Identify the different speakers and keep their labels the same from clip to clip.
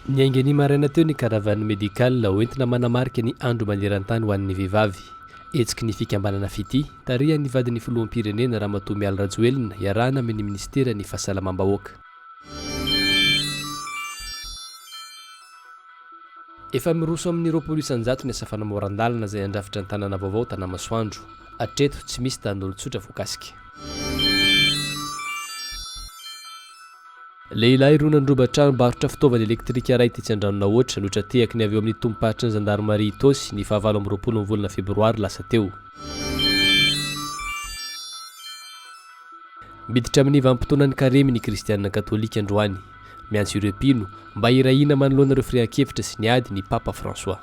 Speaker 1: Ny aingany maraina teo ny caravane médicale hoentina manamarika ny andro maneran-tany ho an'ny vehivavy. Etsiky ny fikambanana fity tarihan'ny vadin'ny filoham-pirenena Ramatoa Mialy Rajoelina iarahana amin'ny ministera ny fahasalamam-bahoaka. Efa miroso amin'ny 20% ny asa fanamoran-dalana izay andrafitra ny tanàna vaovao Tanamasoandro. Hatreto tsy misy tan'olon-tsotra voakasika. Lehilahy roa nandroba tranom-barotra fitaovana elektrika iray ity Tsandrano oatra notra tehaka ny avy eo amin'ny tompomparitry ny gendarmerie Tosy ny 29 ny volana febroary lasa teo. Miditra amin'ny vanim-potoanan'ny karemy ny kristianina katolika androany. Miantso ireo mpino mba hirahina manoloana ireo firian-kevitra sy ny ady ny Papa François.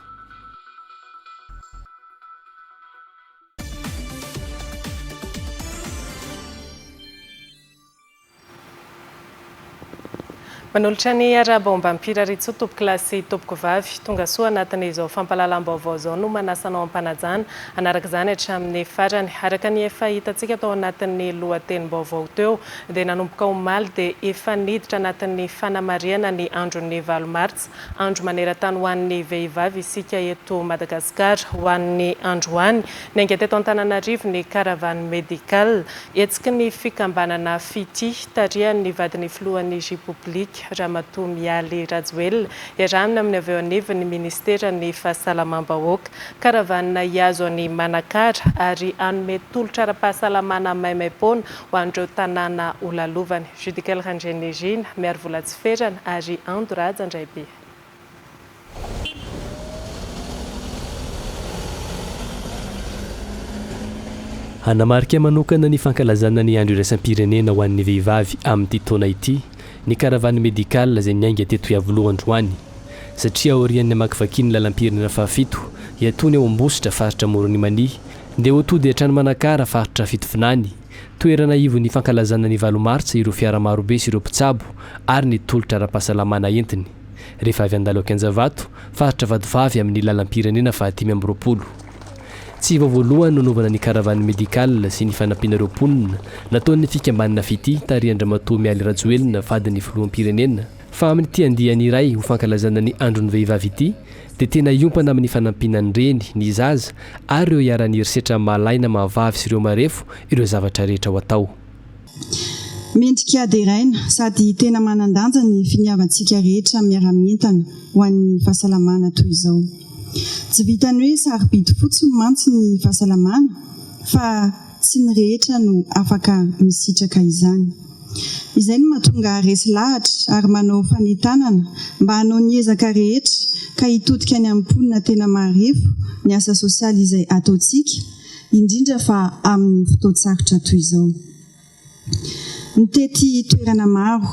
Speaker 2: Manolotra ny arabomba mpiraritso topo klasy topoko vavy tonga soa anatin'izao fampalalam-baovao zao no manasanao am-panajana anaraka izany hatramin'ny farany araka ny efa hitantsika tao anatin'ny lohatenim-baovao teo dia nanomboka omaly dia efa niditra anatin'ny fanamariana ny andron'ny 9 martsa andro maneran-tany ho an'ny vehivavy isika eto Madagasikara ho an'ny androany nainga teto Antananarivo ny caravane médicale etsika ny fikambanana fity tarihan'ny vadin'ny filohan'ny République Ramatoa Mialy Rajoelina iarahana amin'ny avy eo anivon'ny ministera ny fahasalamam-bahoaka caravane iazo ny manakara ary anome tolotra ara-pahasalamana maimaimpoana ho an'ireo tanàna olalovany. Judical Rangenegina miaro volatsiferana ary Andoraja Andraibe.
Speaker 1: Hanamarika manokana ny fankalazana ny andro iraisam-pirenena ho an'ny vehivavy amin'ity taona ity ny caravane médicale izay niainga teto Iavoloha-androany satria aorian'ny amakivakiany lalam-pirenena fahafito hiatony ao Ambositra faritra Moronimani dia ho tody hatrany Manakara faritra Fitovinany toerana ivon'ny fankalazana ny 9 martsa ireo fiara marobe sy ireo mpitsabo ary ny tolotra ara-pahasalamana entiny rehefa avy andalo Ankanjavato faritra Vadivavy amin'ny lalam-pirenena fahatimy amby roapolo. Tsy voalohany nanovana ny caravane médicale sy ny fanampianareo mponina nataon'ny fikambanana fity tarihan'ny Ramatoa Mialy Rajoelina vadin'ny filoham-pirenena fa amin'ny ity andiany iray ho fankalazana ny andron'ny vehivavy ity dia tena iompana amin'ny fanampianany reny ny zaza ary ireo iarany herisetra malaina mahavavy sy ireo marefo ireo zavatra rehetra ho atao.
Speaker 3: Mendrika deraina sady tena manandanja ny finiavantsika rehetra miara-mientana ho an'ny fahasalamana toy izao. Tsy vitany hoe sarobidy fotsiny mantsy ny fahasalamana fa tsy ny rehetra no afaka misitraka izany. Izay no mahatonga resy lahatra ary manao fanentanana mba hanao ny ezaka rehetra ka hitodika ny amponina tena marefo ny asa sosialy izay ataontsika indrindra fa amin'ny fotoan-tsarotra toy izao. Nitety toerana maro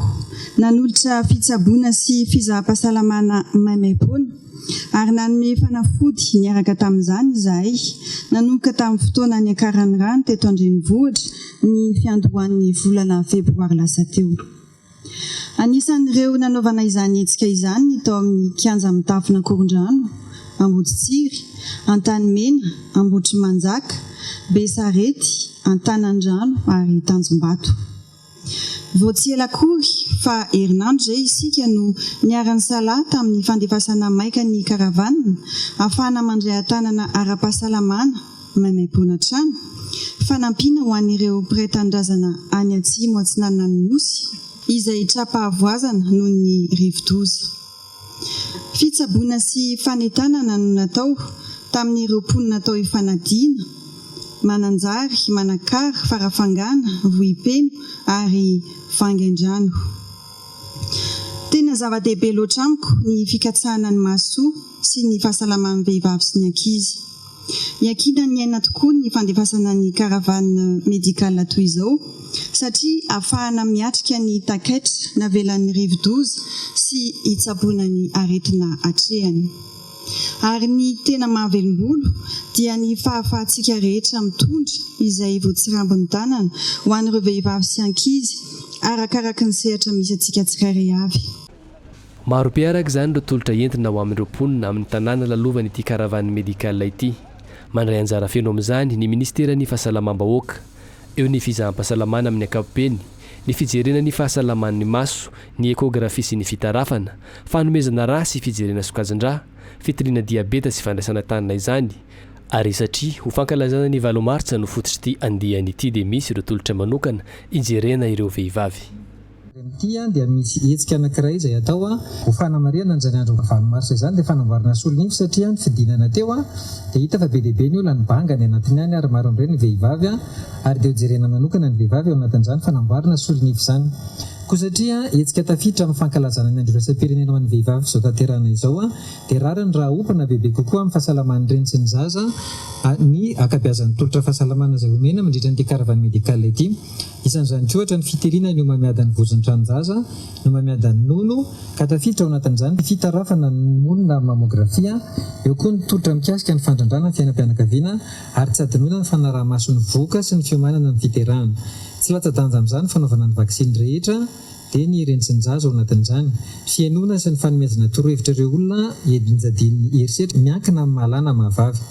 Speaker 3: nanolotra fitsaboana sy fizaham-pahasalamana maimaimpoana ary nanome fanafody niaraka tamin'izany izahay nanomboka tamin'ny fotoana ny akaran'ny rano teto Andrenivohitra ny fiandohan'ny volana febroary lasa teo. Anisan'ireo nanaovana izany etsika izany tao amin'ny kianja mitafina Korondrano, Amboditsiry, Antanimena, Amboditrimanjaka, Besarety, Antanandrano ary Tanjombato. Vao tsy ela akory fa herinandro izay isika no niarany salahy tamin'ny fandefasana maika ny caravane ahafahana mandray an-tanana ara-pahasalamana maimaimpoana trano fanampiana ho an'ireo mpiray-tanindrazana any Atsimo Atsinanana ny Nosy izay trapahavoazana noho ny rivo-doza. Fitsaboana sy fanentanana no natao tamin'ireo mponina tao Ifanadiana, Mananjary, Manakara, Farafangana, Vohipeno ary Vangaindrano. Tena zava-dehibe loatra amiko ny fikatsahana ny mahasoa sy ny fahasalaman'ny vehivavy sy ny ankizy. Iakina ny aina tokoa ny fandefasana ny caravane médicale toy izao satria ahafahana miatrika ny takaitra navelan'ny rivo-doza sy hitsaboana ny aretina hatrehany. Ary ny tena mahavelom-bolo dia ny fahafahantsika rehetra mitondra izay voatsirambin'ny tanana ho an'ireo vehivavy sy ankizy arakaraka ny sehatra misy antsika tsirairay avy.
Speaker 1: Maro be araka izany ireo tolotra entina ho amin'ireo mponina amin'ny tanàna lalovany ity caravane médicale ity. Mandray anjara feno amin'izany ny ministera ny fahasalamam-bahoaka eo ny fizaham-pahasalamana amin'ny ankapobeny ny fijerena ny fahasalaman'ny maso ny ekografia sy ny fitarafana fanomezana raha sy fijerena sokajin-dra fitoriana diabeta sy fandraisana tanina izany ary satria ho fankalazana ny valomartsa no fototry ty andiany ity dia misy ireo tolotra manokana ijerena ireo vehivavy
Speaker 4: Tia dia misy hetsika anankiray izay atao ho fanamariana an'izany andro valomartsa izany dia fanamboarana solonify satria ny fidinana teo dia hita fa be dehibe ny olona ny banga ny anatiny any ary maro amin'ireny ny vehivavy ary dia hojerena manokana ny vehivavy ao anatin'izany fanamboarana solonify izany koa satria hetsika tafiditra amin'ny fankalazana ny andro raisam-pirenena ho an'ny vehivavy izao tanterahana izao dia rariny raha ompana bebe kokoa amin'ny fahasalaman'ny reny sy ny zaza ny akabeazan'ny tolotra fahasalamana izay omena mandritra ny karavany medikala ity isan'izany koa ohatra ny fitiriana ny homamiadan'ny vozon-tranonjaza ny homamiadan'ny nono ka tafiditra ao anatin'izany fitarafana ny monina mammografia eo koa ny tolotra mikasika ny fandrandrana ny fiainam-pianakaviana ary tsy adinoina ny fanaraha-mason'ny voka sy ny fiomanana ny fiterahana tsy latsa-danja amin'izany fanaovana ny vaksiny rehetra dia ny renitsinjaza ao anatin'izany fiainoana sy ny fanomezana torohevitra ireo olona edinjadin'ny herisetra miankina amin'ny mahalana mahavavy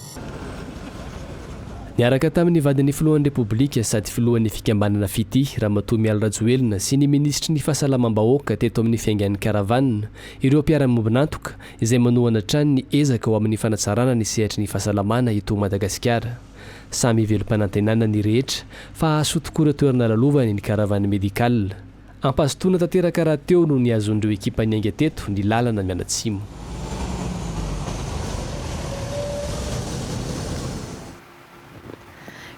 Speaker 1: niaraka tamin'ny vadin'ny filohan'ny repoblika sady filohan'ny fikambanana fity Ramatoa Mialo Rajoelina sy ny ministry ny fahasalamam-bahoaka teto amin'ny fiangan'ny karavanina ireo mpiara-mombinantoka izay manohana trany ny ezaka ao amin'ny fanatsarana ny sehatry ny fahasalamana eto Madagasikara samy velom-panantenana ny rehetra fa ahasotokoa toerana lalovany ny karavany medikal ampazotona tanteraka raha teo no ny azon'ireo ekipa niainga teto ny lalana mianatsimo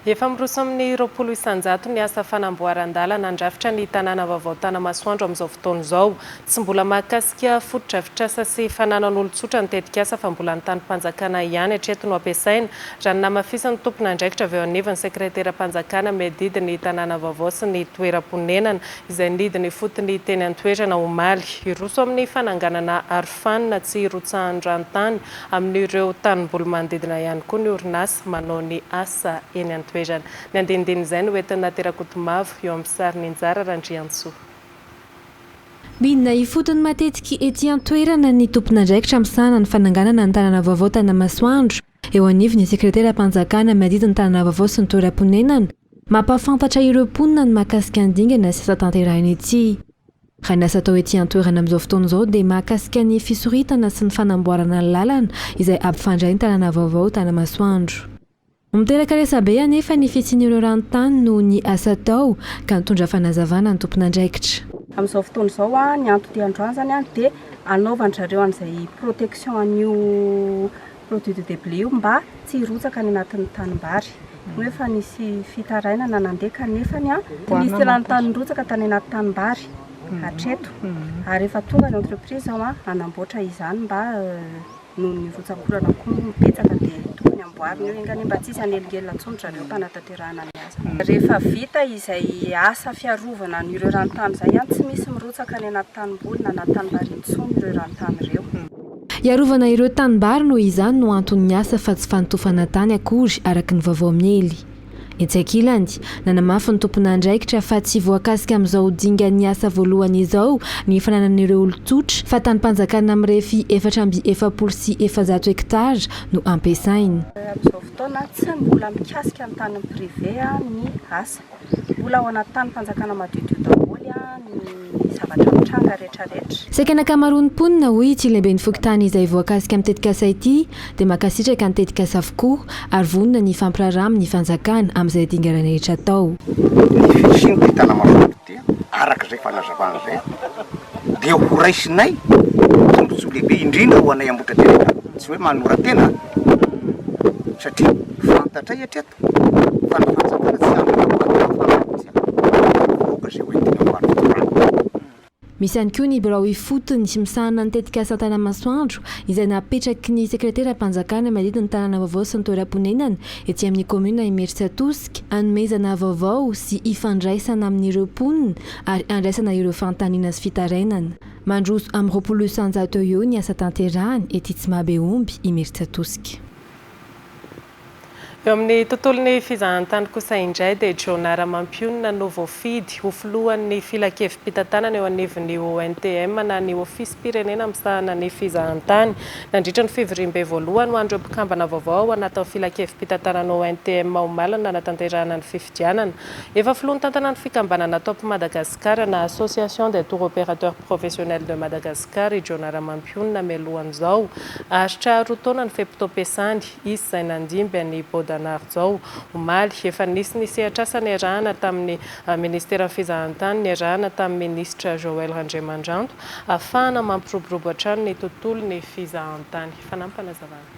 Speaker 2: efa miroso amin'ny 20 isanjato ny asa fanamboaran-dalana andrafitra ny tanàna vaovao Tanamasoandro amin'izao fotoana izao tsy mbola mahakasika fotodrafitrasa sy fananan'olon-tsotra ny tetikasa fa mbola ny tany-panjakana ihany hatreto no ampiasaina raha ny namafisany tompona andraikitra avy eo anivon'ny sekretera-panjakana medidy ny tanàna vaovao sy ny toeram-ponenana izay nidiny fotony teny an-toerana omaly iroso amin'ny fananganana arofanina tsy irotsahan-dranontany amin'ireo tanimboly manodidina ihany koa ny orinasa manao ny asa eny an ny andinidiny izay no entina terakotomavo eo amin'ny sary ninjara Randriantsoa.
Speaker 5: Midina ifotony matetika ety an-toerana ny tompon'andraikitra misana ny fananganana ny tanàna vaovao Tanamasoandro eo anivon'ny sekretera-panjakana medidy ny tanàna vaovao sy ny toeram-ponenana mampafantatra ireo mponina ny mahakasika ny dingana sy asa tanterahina ity. Raha ny asa atao ety an-toerana amin'izao fotoana izao dia mahakasika ny fisoritana sy ny fanamboarana ny lalana izay ampifandray ny tanàna vaovao Tanamasoandro. Miteraka resabe anefa ny fitsin'ireo ranontany no ny asa atao ka nitondra fanazavana ny tompon'andraikitra.
Speaker 6: Amin'izao fotoana izao ny antony androany zany dia anaovan'zareo an'izay protection an'io produit de débit mba tsy hirotsaka ny anatin'ny tanimbary. Hoe fa nisy fitarainana nandeha kanefany nisy ranontany nirotsaka tany anaty tanimbary hatreto ary efa tonga ny entreprise anamboatra izany mba noho ny rotsakorana koa mipetsaka dia tokony amboarina eo engany mba tsisy anelingelina intsony zareo mpanatanterahana ny asa. Rehefa vita izay asa fiarovana n'ireo ranontany izay tsy misy mirotsaka ny anaty tanimboly na anaty tanimbary intsony ireo ranontany ireo.
Speaker 5: Iarovana ireo tanimbary noho izany no anton'ny asa fa tsy fanotofana tany akory araka ny vaovao amin'ny ely. Etsy ankilany nanamafy ny tompon'andraikitra fa tsy voakasika amin'izao dingan'ny asa voalohany izao ny fananan'ireo olon-tsotra fa tany-panjakana mirefy 440 sy 400 hektara no ampiasainy.
Speaker 6: Amin'izao fotoana tsy mbola mikasika ny tany privé ny asa. Mbola ao anaty tany-panjakana madiodio daholo ny zavatra mitranga rehetrarehetra.
Speaker 5: Saika nakamaroan'ny mponina hoy tsy lehibe ny fokotany izay voakasika amin'ny tetikasa ity dia makasitraka ny tetikasa avokoa ary vonona ny fampiraramy ny fanjakana amin'izay dingana rehetra atao.
Speaker 7: Ny fisiniko hitana maroto ty araka izay fanazavana izay dia ho raisinay tsondrotsy lehibe indrindra ho anay ambotra tena tsy hoe manora tena satria fantatra hatreto fa ny fanjakana tsy
Speaker 5: misy ihany koa ny birao ifotony sy misahana ny tetikasa Tanamasoandro izay napetraky ny sekretera-panjakana medidy ny tanàna vaovao sy ny toeram-ponenana ety amin'ny komuna Imerintsiatosika hanomezana vaovao sy ifandraisana amin'ireo mponina ary andraisana ireo fanontaniana sy fitarainana. Mandroso amin'ny 20 isanjato eo ny asa tanterahany ety Tsimabeomby Imerintsiatosika.
Speaker 2: Eo amin'ny tontolon'ny fizahantany kosa indray dia Jonara Mampionina no voafidy ho filohan'ny filakevim-pitantanana eo anivon'ny ONTM na ny ofisy pirenena misahana ny fizahantany. Nandritra ny fevriam-be voalohany ho an'ireo mpikambana vaovao anatin'ny filakevim-pitantanana ONTM Maumalana natanterahana ny fifidianana. Efa filohan'ny tantana ny fikambanana Top Madagascar na Association des tour opérateurs professionnels de Madagascar i Jonara Mampionina mialohan'izao. Aritra roa taona ny fepitoam-piasany izy izay nandimby any Bodanary zao omaly efa nisy atrasa niarahana tamin'ny ministera ny fizahantany niarahana tamin'ny ministra Joël Randriamandrando ahafahana mampiroborobo hatrany ny tontolon'ny fizahantany. Fanampanazavana.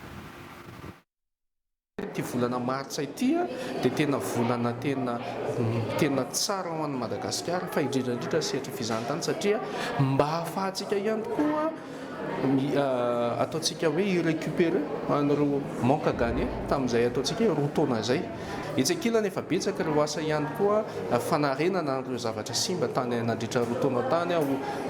Speaker 8: Ty volana martsa ity dia tena volana tena tsara ho an'ny Madagasikara fa indrindra sehatra fizahantany satria mba ahafahantsika ihany koa ataontsika hoe irécupérer an'ireo manque à gagner tamin'izay ataontsika roa taona izay. Itsakilana efa betsaka ireo asa ihany koa fanarenana ireo zavatra simba tany nandritra roa taona tany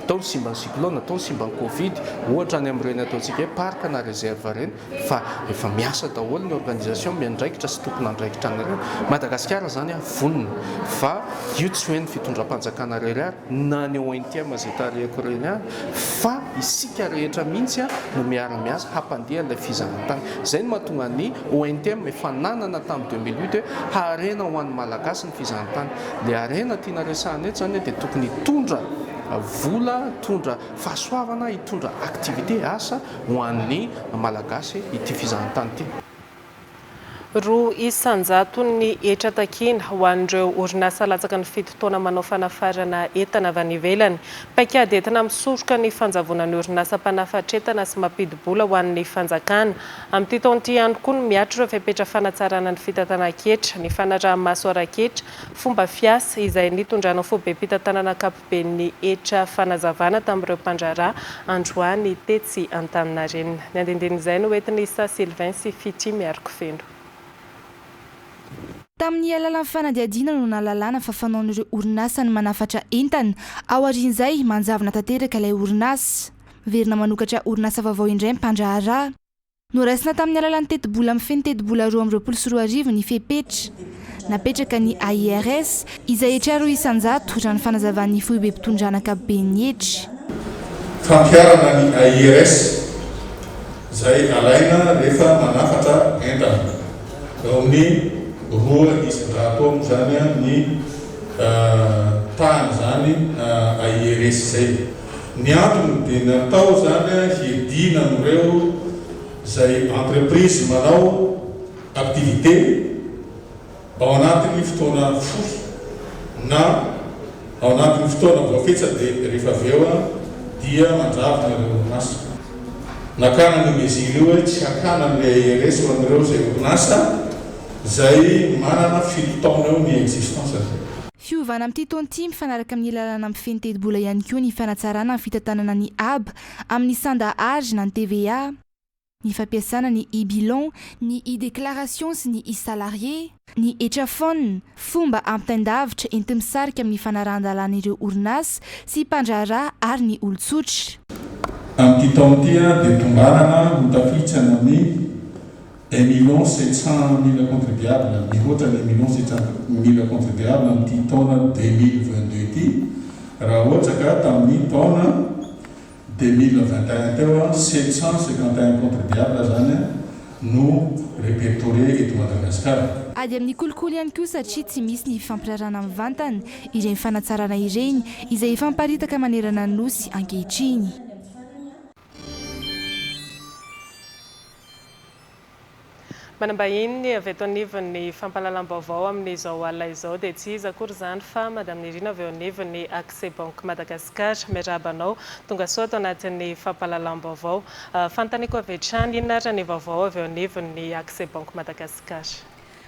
Speaker 8: tao ny simba ny cyclone, tao ny simba ny Covid, ohatra any amin'ireny ataontsika hoe parc na réserve ireny fa efa miasa daholo ny organisation miandraikitra sy tompon'andraikitra an'ireny. Madagasikara zany vonona fa io tsy hoe ny fitondram-panjakana reriary na ny ONTM izay tarehako ireny ary fa isika rehetra mihitsy no miara-miasa hampandeha ilay fizahantany. Izay no mahatonga ny ONTM efa nanana tamin'ny 2008 harena ho an'ny malagasy ny fizahantany. Le harena tiana resahana eto zany dia tokony hitondra vola, hitondra fahasoavana, hitondra aktivité asa ho an'ny malagasy ity fizahantany ity.
Speaker 2: Roa isanjato ny etratakina ho an'ireo orinasa latsaka ny fito taona manao fanafarana entana avy any ivelany. Paikady entina misoroka ny fanjavonan'ny orinasa mpanafatra entana sy mampidi-bola ho an'ny fanjakana. Amin'ity taon'ity ihany koa no miatro ireo fepetra fanatsarana ny fitantanan-ketra, ny fanaraha-maso ara-ketra, fomba fiasa izay nitondrana fobe mpitantanana ankapobeny etra fanazavana tamin'ireo mpandraraha androany tetsy Antaninarenina. Ny andindin'izay no entin'ny Isa Sylvain sy Fity miaroko fendo.
Speaker 9: Tamin'ny alalan'ny fanadihadiana no nalalana fa fanaon'ireo orinasa ny manafatra entana ao aorian'izay manjavona tanteraka ilay orinasa. Verina manokatra orinasa vaovao indray mpandraharaha. Noraisina tamin'ny alalan'ny teti-bola mifeny teti-bola 2.4 ny fepetra. Napetraka ny AIRS izay etra 200 raha ny fanazavan'ny foibe mpitondrana ankapobeny etra.
Speaker 10: Fampiarana ny AIRS izay alaina rehefa manafatra entana. Ao amin'ny roa isan-jato zany ny tany zany AIRS izay. Ny antony dia natao zany hiadina amin'ireo izay entreprise manao activité ao anatin'ny fotoana fohy na ao anatin'ny fotoana voafetsa dia rehefa avy eo dia manjavona ireo orinasa. Nakana ny mesure io hoe tsy hakana amin'ilay AIRS ho an'ireo izay orinasa izay manana fito taona eo ny existence.
Speaker 9: Fiovana amin'ity taon'ity mifanaraka amin'ny lalana mifeny teti-bola ihany koa ny fanatsarana ny fitantanana ny AB amin'ny sandahary na ny TVA, ny fampiasana ny e-bilan, ny e-déclaration sy ny e-salarié, ny etrafone, fomba ampitaindavitra enti-misarika amin'ny fanarahan-dalan'ireo orinasa sy mpandraharaha ary ny olon-tsotra.
Speaker 10: Amin'ity taon'ity dia tombanana no tafitsana amin'ny 1,700,000 contribuables, mihoatra ny 1,700,000 contribuables amin'ity taona 2022 ity. Raha ohatra ka tamin'ny taona 2021 teo 751 contribuables zany no répertorié eto Madagasikara.
Speaker 9: Ady amin'ny kolikoly ihany koa satria tsy misy ny fampirarana amin'ny vantana ireny fanatsarana ireny izay efa miparitaka manerana ny nosy ankehitriny.
Speaker 2: Manambahiny avy eto anivon'ny fampahalalam-baovao amin'izao alina izao dia tsy iza akory izany fa Madame Nirina avy eo anivon'ny Accès Banque Madagascar miarabanao tonga soa ato anatin'ny fampahalalam-baovao. Fanontaniako avy hatrany inona ary ny vaovao avy eo anivon'ny Accès Banque Madagascar.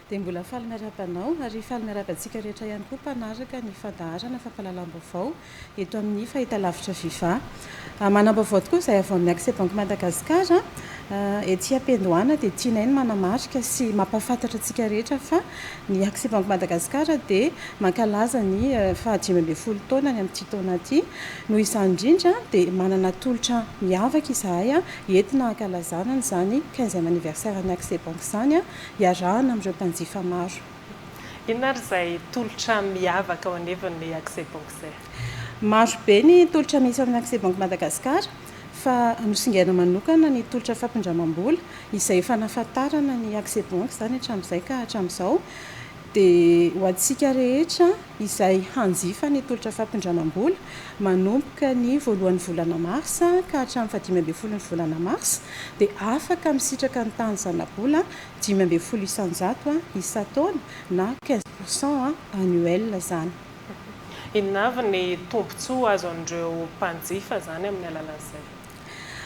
Speaker 11: Dia mbola faly miarabanao ary faly miarabantsika rehetra ihany koa mpanaraka ny fandaharana fampahalalam-baovao eto amin'ny fahitalavitra FIFA. Manam-baovao tokoa izay avy amin'ny Accès Banque Madagascar ety ampendohana dia tianainy manamarika sy mampafantatra antsika rehetra fa ny Accès Banque Madagasikara dia mankalaza ny faha-12 taona ny amin'ity taona ity. Noho izany indrindra dia manana tolotra miavaka izahay entina hankalazana izany 15e anniversaire ny Accès Banque izany iarahana amin'ireo mpanjifa maro.
Speaker 2: Inona ary izay tolotra miavaka ao anivon'ny Accès Banque izay?
Speaker 11: Maro be ny tolotra misy amin'ny Accès Banque Madagasikara fa nosingaina manokana ny tolotra fampindramam-bola izay efa nahafantarana ny Accès Banque izany hatramin'izay ka hatramin'izao dia ho antsika rehetra izay hanjifa ny tolotra fampindramam-bola manomboka ny voalohan'ny volana marsa ka hatramin'ny 15 ny volana marsa dia afaka misitraka ny tanjona-bola 5,000 isan-jato isan-taona na 15% annuel zany.
Speaker 2: Inona avy ny tombontsoa azo an'ireo mpanjifa zany amin'ny alalan'izay?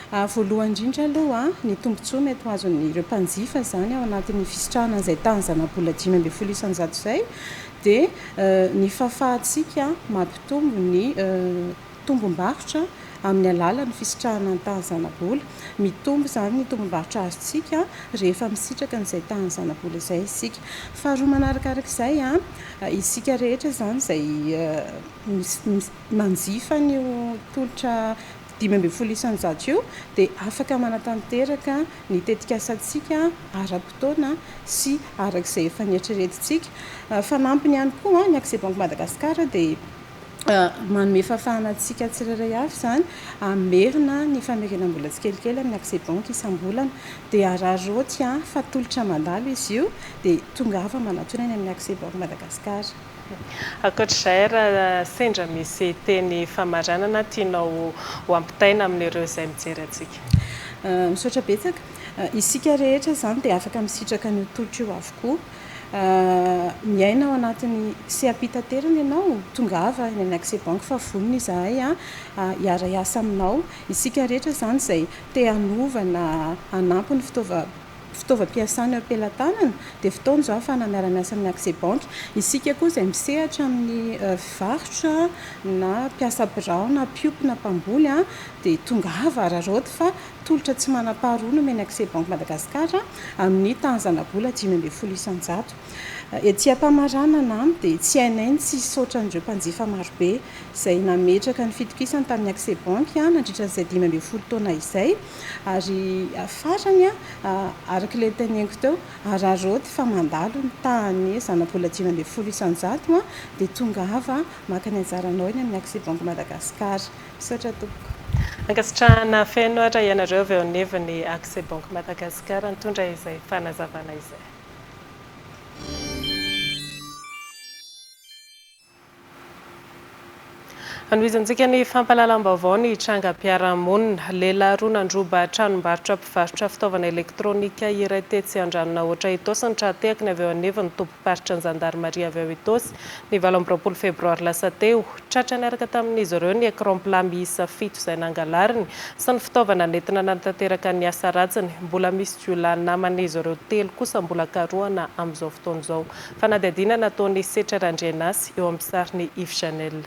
Speaker 11: Voalohany indrindra aloha ny tombontsoa mety ho azon'ireo mpanjifa zany ao anatin'ny fisitrahana izay tanjona-bola 5,000 isan-jato izay dia ny fahafahantsika mampitombo ny tombom-barotra amin'ny alalan'ny fisitrahana ny tanjona-bola. Mitombo zany ny tombom-barotra azontsika rehefa misitraka n'izay tanjona-bola izay isika. Faharoa manarakarak'izay isika rehetra zany izay manjifa ny tolotra 5,000 isan-jato io dia afaka manatanteraka ny tetikasantsika ara-potoana sy arak'izay efa nieritreretintsika. Fanampiny ihany koa ny Accès Banque Madagasikara dia manome fahafahana antsika tsirairay avy zany amerina ny famerenam-bola tsikelikely amin'ny Accès Banque isam-bolana dia araroty fa tolotra mandalo izy io dia tongava manatona amin'ny Accès Banque Madagasikara.
Speaker 2: Ankoatr'izay raha sendra misy teny famaranana tianao ho ampitaina amin'ireo izay mijery antsika?
Speaker 11: Misaotra betsaka, isika rehetra zany dia afaka misitraka ny tolotra io avokoa. Miaina ao anatin'ny seapitaterana ianao tongava eny amin'ny Accès Banque fa vonona izahay hiara-iasa aminao. Isika rehetra zany izay te hanovana hanampy ny fitaovam-piasana eo am-pelantanana dia fotoana izao afahana miara-miasa amin'ny Accès Banque. Isika koa izay misehatra amin'ny varotra na mpiasa birao na mpiompy na mpamboly dia tongava araroty fa tolotra tsy manam-paharoa no omeny Accès Banque Madagasikara amin'ny tanjona-bola 5,000 isan-jato. Ety am-pamaranana dia tsy hainainy tsy saotra an'ireo mpanjifa marobe izay nametraka ny fitokisany tamin'ny Accès Banque nandritran'izay 5,000 taona izay ary farany arak'ilay teneniko teo araroty fa mandalo ny tahany zana-bola 5,000 isan-jato dia tongava maka ny anjaranao eny amin'ny Accès Banque Madagasikara. Misaotra tompoko.
Speaker 2: Ankasitrahana feno ara ianareo avy ao anivon'ny Accès Banque Madagasikara nitondra izay fanazavana izay. Anohizantsika ny fampahalalam-baovao ny trangam-piarahamonina lehilahy roa nandroba tranombarotra mpivarotra fitaovana elektrônika iray tetsy Andranona Ohatra Itosy trateaka ny avy ao anivon'ny tompo-paritra ny Zandarmaria avy ao Itosy ny 18 febroary lasa teo. Tratra niaraka tamin'izy ireo ny écran plat miisa 7 izay nangalariny sy ny fitaovana nentina nanatanteraka ny asa ratsiny. Mbola misy jiolahy naman'izy ireo 3 kosa mbola karohana amin'izao fotoana izao. Fanadihadiana nataon'ny Setra Randrianasy eo amin'ny sarin'ny Yves Chanel.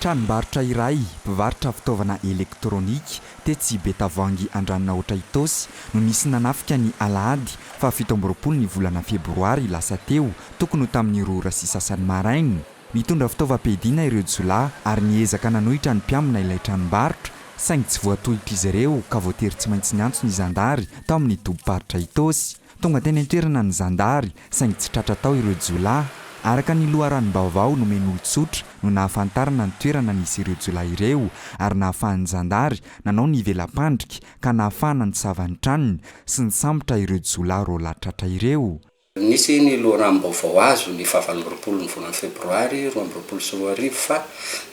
Speaker 12: Tranombarotra iray mpivarotra fitaovana elektrônika tetsy Betavoangy Andranona Ohatra Itosy no nisy nanafika ny alahady fa 17 ny volana febroary lasa teo tokony ho tamin'ny rora sy sasany maraina. Mitondra fitaovam-piadiana ireo jiolahy ary niezaka nanohitra ny mpiamina ilay tranombarotra saingy tsy voatohitra izy ireo ka voatery tsy maintsy niantso ny zandary tao amin'ny tompo-paritra Itosy. Tonga teny an-toerana ny zandary saingy tsy tratra tao ireo jiolahy. Araka ny loharanom-baovao nomeny olon-tsotra no nahafantarana ny toerana nisy ireo jiolahy ireo ary nahafahan'ny zandary nanao ny velam-pandrika ka nahafahana ny savan'ny tranony sy ny sambotra ireo jiolahy roa latratra ireo.
Speaker 13: Nisy ny loharanom-baovao azo ny 24 ny volana febroary 2024 fa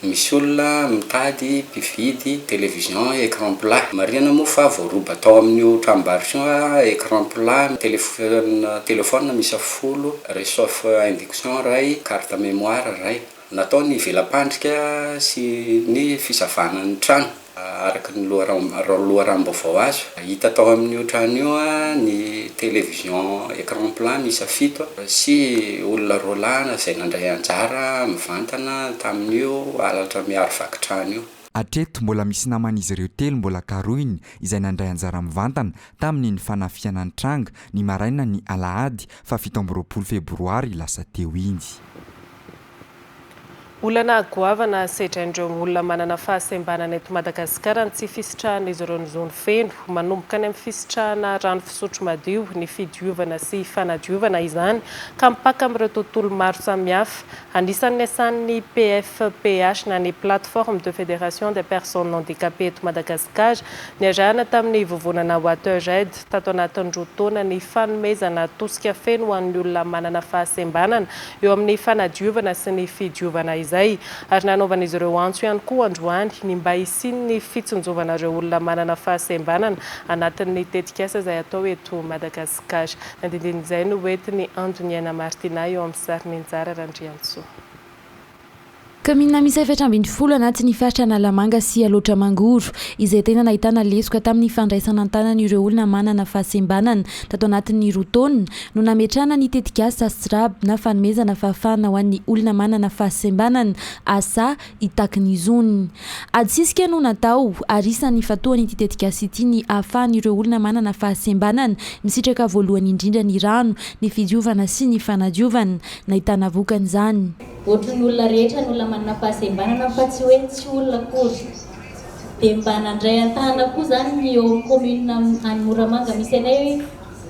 Speaker 13: misy olona mitady mpividy télévision écran plat. Marihana moa fa voaroba tao amin'ny tranombarotra écran plat, téléphone misy 10, réchauffe induction ray, carte mémoire ray. Natao ny velam-pandrika sy ny fisavana ny trano. Araka ny loharanom-baovao azo hita tao amin'ny trano io ny télévision écran plat misy 7 sy olona roa lahy izay nandray anjara mivantana tamin'io alatra miaro vaky trano io.
Speaker 12: Atreto mbola misy naman'izy ireo telo mbola karoiny izay nandray anjara mivantana tamin'ny fanafiana ny tranga ny maraina ny alahady fa 17 febroary lasa teo iny.
Speaker 2: Olana goavana sedraindreo olona manana fahasembanana eto Madagasikara ny tsy fisitrahan'izy ireo ny zony feno manomboka any amin'ny fisitrahana rano fisotro madio ny fidiovana sy fanadiovana izany ka mipaka amin'ireo tontolo maro samihafa. Anisan'ny asan'ny PFPH na ny plateforme de fédération des personnes handicapées eto Madagasikara ny arahana tamin'ny vovonana Watered tato anatin'ny roa taona ny fanomezana tosika feno ho an'ny olona manana fahasembanana eo amin'ny fanadiovana sy ny fidiovana izany. Ary nanaovan'izy ireo antso ihany koa androany ny mba hisin'ny fitsonjovanareo olona manana fahasembanana anatin'ny tetikasa izay atao eto Madagasikara. Nandindin'izay no hoentiny Andoniana Martina eo amin'ny sariny Njara Randriantsoa.
Speaker 5: Kamina misy 720 anatin'ny faritra Analamanga sy Alotra Mangoro izay tena nahitana lesoka tamin'ny fandraisana an-tanan'ireo olona manana fahasembanana tato anatin'ny roa taona no nametrahana ny tetikasa SRAB na fanomezana fahafahana ho an'ny olona manana fahasembanana asa itaky zoniny. Adisisika no natao arisan'ny fatoany ity tetikasa ity ny ahafahan'ireo olona manana fahasembanana misitraka voalohany indrindra ny rano, ny fidiovana sy ny fanadiovana nahitana vokany izany.
Speaker 14: Ohatran'ny olona rehetra ny olona manana fahasembanana fa tsy hoe tsy olona akory. Dia mba nandray an-tana koa izany ny eo commune any Moramanga misy anay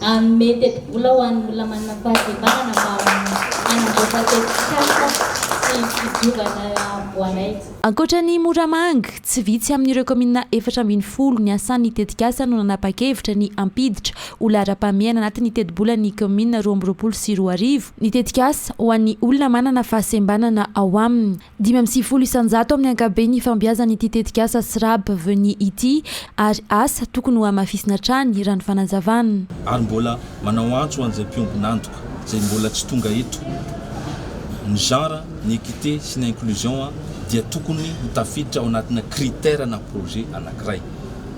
Speaker 14: hanome teti-bola ho an'ny olona manana fahasembanana mba hanamboatra tetikasa sy fidiovana amboanay.
Speaker 5: Ankoatran'ny Moramanga, tsy vitsy amin'ireo komina 420 ny asan'ny tetikasa no nanapa-kevitra ny ampiditra ho lara-pameana anatin'ny teti-bola ny komina 20 sy 20. Ny tetikasa ho an'ny olona manana fahasembanana ao aminy 550 isanjato amin'ny ankabeny fambiazan'ity tetikasa SRAB veny ity ary asa tokony ho amafisina trany raha ny fanazavana.
Speaker 15: Ary mbola manao antso an'izay mpiombonantoka izay mbola tsy tonga eto. Ny genre, ny équité sy ny inclusion dia tokony hitafiditra ao anatina critère na projet anankiray.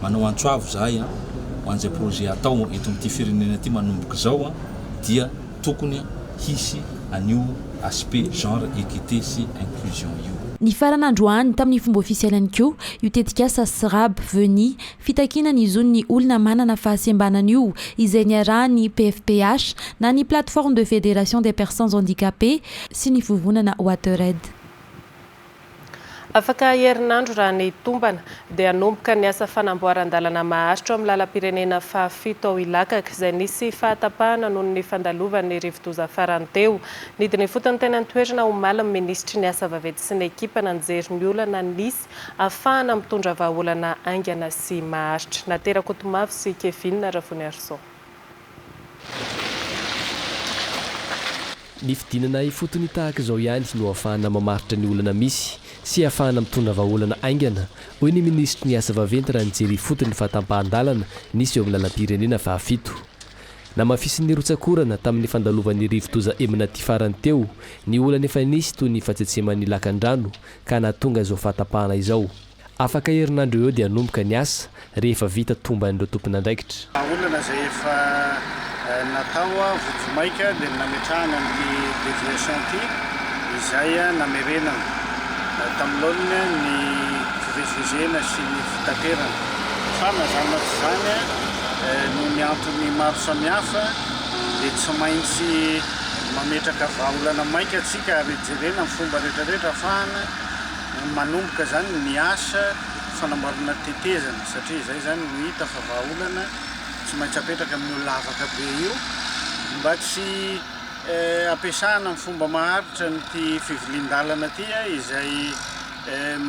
Speaker 15: Manao antso avo zahay ho an'izay projet atao eto amin'ity firenena ity manomboka izao dia tokony hisy an'io aspect genre, équité sy inclusion io.
Speaker 5: Ny faran'androany tamin'ny fomba ofisialy ihany koa io tetikasa SRAB veny fitakina ny zon'ny olona manana fahasembanana io izay niarahany PFPH na ny plateforme de fédération des personnes handicapées sy ny vovonana Watered.
Speaker 2: Afaka herinandro raha ny tombana dia hanomboka ny asa fanamboaran-dalana maharitra amin'ny lalam-pirenena fahafito ao Ilakaka izay nisy fahatapahana noho ny fandalovan'ny rivo-doza farany teo. Nidiny fotony tena nitoerana omaly ny minisitry ny asa vaventy sy ny ekipa nanjery ny olana nisy ahafahana mitondra vahaolana aingana sy maharitra. Natera Kotomavy sy Kevin Ravony Arson.
Speaker 1: Ny fidinana ifotony tahaka izao ihany no ahafahana mamaritra ny olana misy sy ahafahana mitondra vahaolana aingana hoy ny minisitry ny asa vaventy raha nijery fotony ny fahatampahan-dalana nisy eo amin'ny lalam-pirenena fahafito. Namafisin'ny rotsakorana tamin'ny fandalovan'ny rivo-doza Eminati farany teo ny olana efa nisy toy ny fatsetseman'ny lakan-drano ka nahatonga izao fahatapahana izao. Afaka herinandro eo dia hanomboka ny asa rehefa vita tomban'ireo tompon'andraikitra.
Speaker 16: Olana izay efa natao vovomaika dia nametrahana amin'ny déviation ity izay namerenana tamin'olona ny fivezivezena sy ny fitaterana. Fa mazana izany noho ny antony maro samihafa dia tsy maintsy mametraka vahaolana maika atsika ary jerena amin'ny fomba rehetrarehetra ahafahana manomboka izany ny asa fanamboarana tetezana satria izay izany no hita fa vahaolana tsy maintsy apetraka amin'ny olona afaka be io mba tsy ampiasana amin'ny fomba maharitra nyty fivilian-dalana ty izay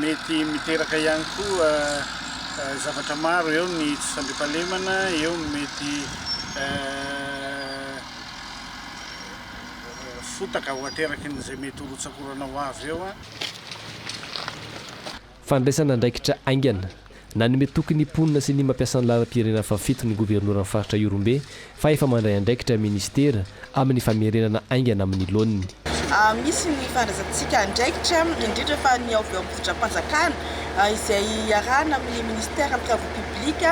Speaker 16: mety miteraka ihany koa zavatra maro eo ny tsy fandriampahalemana eo mety fotaka ho ateraky n'izay mety horotsakorana ho avy eo.
Speaker 1: Fandraisana andraikitra aingana nanome tokony mponina sy ny mampiasany lalam-pirenena fahafito ny governoran'ny faritra Iorombe fa efa mandray andraikitra ministera amin'ny famerenana aingana amin'ny laoniny.
Speaker 17: Misy ny fandraisantsika andraikitra indrindra fa ny ao amin'ny fotram-panjakana izay iarahana amin'ny ministère amin'ny travaux publics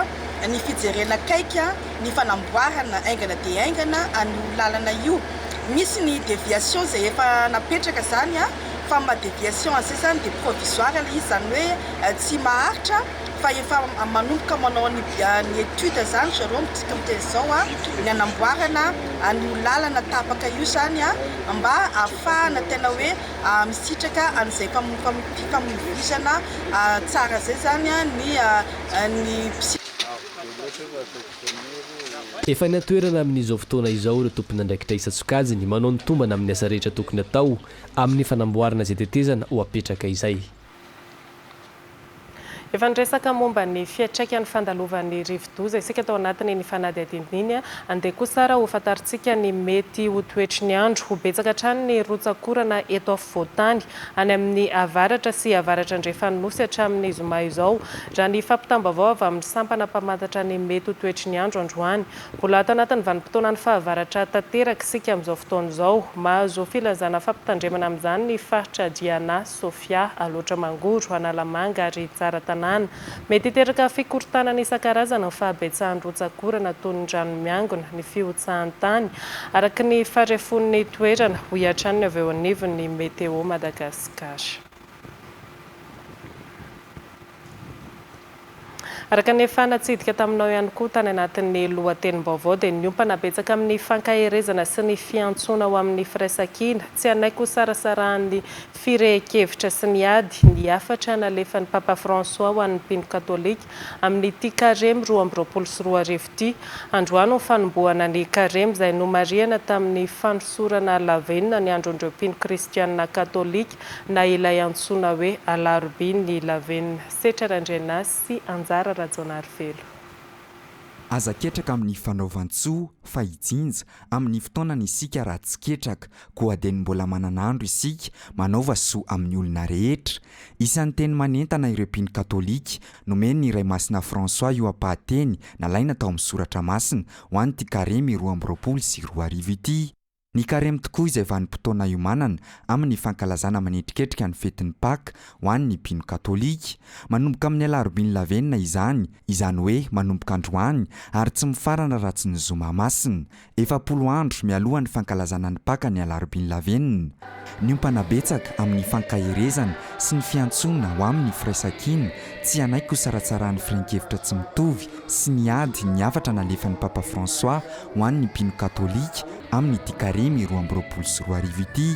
Speaker 17: ny fijerena akaika ny fanamboarana aingana dia aingana an'io lalana io. Misy ny déviation izay efa napetraka izany forme déviation zay zany dia provisoire ilay izy zany hoe tsy maharitra fa efa manomboka manao ny étude zany zareo mitsika miteny izao a ny anamboarana ny lalana tapaka io zany a mba ahafahana tena hoe misitraka an'izay fifamoivoizana tsara zay zany a ny
Speaker 1: efa natoerana amin'izao fotoana izao ireo tompona ndraikitra isa-tsokajiny manao ny tombana amin'ny asa rehetra tokony atao amin'ny fanamboarana izay tetezana ho apetraka izay.
Speaker 2: Efa niresaka momba ny fiantraikany fandalovan'ny rivo-doza isika tao anatiny ny fanadihadiny iny andeha koa sara ho fantaritsika ny mety ho toetry ny andro ho betsaka hatrany ny rotsakorana eto afovoantany any amin'ny avaratra sy avaratra andrefanosy hatramin'ny zoma izao raha ny fampitambavao avy amin'ny sampana mpamantatra ny mety ho toetry ny andro androany. Mbola ato anatin'ny vanim-potoana ny fahavaratra tanteraka isika amin'izao fotoana izao mahazo filazana fampitandremana amin'izany ny faritra Diana, Sofia, Alotra Mangoro, Analamanga ary Tsara Tanàna. Mety hiteraka fikortanana isan-karazana ny fahabetsahan'ny rotsakorana toy ny rano miangona, ny fihotsahan-tany araka ny faharefon'ny toerana ho iatran'ny avy eo anivon'ny Meteo Madagasikara. Araka ny fanatsidika taminao ihany koa tany anatin'ny lohatenim-baovao dia niompana betsaka amin'ny fankaherezana sy ny fiantsoana ho amin'ny firaisan-kina tsy anaiko sarasarahan'ny firehekevitra sy ny ady ny afatra nalefan'ny Papa François ho an'ny mpino katolika amin'ny ity karemy 2024 ity. Androany ny fanombohana ny karemy izay nomariana tamin'ny fanosorana lavenina ny andron'ireo mpino kristianina katolika na ilay antsoina hoe alarobia ny lavenina. Setra Randrena sy Anjara Rajonarvelo.
Speaker 12: Aza ketraka amin'ny fanaovan-tsoa fa hijinja amin'ny fotoanany isika raha tsy ketraka koa dia mbola mananandro isika manaova soa amin'ny olona rehetra. Isan'ny teny manentana ireo mpino katolika nomeny ny Iray Masina François io ampahateny nalaina tao amin'ny soratra masina ho an'ity karemy 2024 ity. Ny karemy tokoa izay vanim-potoana iomanana amin'ny fankalazana manetriketrika ny fetin'ny Pâques ho an'ny mpino katolika. Manomboka amin'ny alarobia ny lavenina izany hoe manomboka androany ary tsy mifarana raha tsy ny zoma masina. 70 andro mialoha ny fankalazana ny Pâques ny alarobia ny lavenina. Niompana betsaka amin'ny fankaherezana sy ny fiantsoana ho amin'ny firaisan-kina tsy anaiko saratsarahan'ny firenkevitra tsy mitovy sy ny ady ny afatra nalefan'ny Papa François ho an'ny mpino katolika amin'ny ity karemy 2024 ity.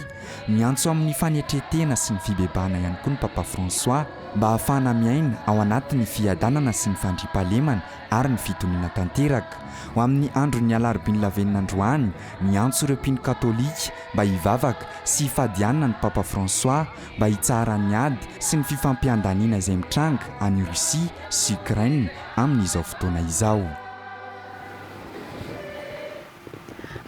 Speaker 12: Miantso amin'ny fanetretena sy ny fibebahana ihany koa ny Papa François mba ahafahana miaina ao anatin'ny fiadanana sy ny fandriampahalemana ary ny fitoniana tanteraka. Ho amin'ny andron'ny alarobia ny lavenina androany miantso ireo mpino katolika mba hivavaka sy hifadianana ny Papa François mba hitsara ny ady sy ny fifampiandaniana izay mitranga any Russia sy Ukraine amin'izao fotoana izao.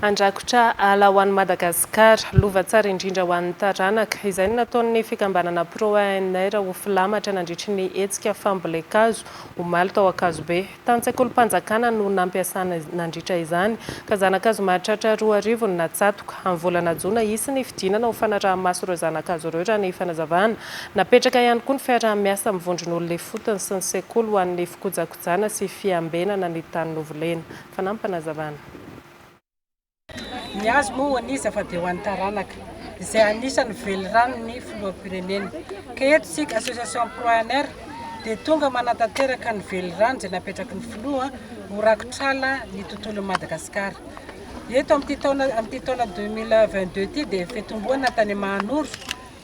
Speaker 2: Andrakotra ala ho an'ny Madagasikara, lova tsara indrindra ho an'ny taranaka. Izay no nataon'ny fikambanana Pro-ANR ho filamatra nandritry ny hetsika fambolekazo ho maly tao Akazobe. Tany-tsekolim-panjakana no nampiasana nandritra izany ka zanakazo mahatratra 2 no natsatoka. Amin'ny volana Jona isy ny fidinana ho fanarahamaso ireo zanakazo ireo raha ny fanazavana. Napetraka ihany koa ny fiarah-miasa mivondron'olona fotony sy ny sekoly ho an'ny fikojakojana sy fiambenana ny tany novolena. Fanampanazavana.
Speaker 18: Ny azo moa anisy fa dia ho an'ny taranaka izay anisany velirano ny filoham-pirenena. Ka eto isika association Pro-ANR dia tonga manatanteraka ny velirano izay napetraky ny filoha ho rakotrala ny tontolon'i Madagasikara. Eto amin'ity taona 2022 ity dia fetomboana tany Mahanoro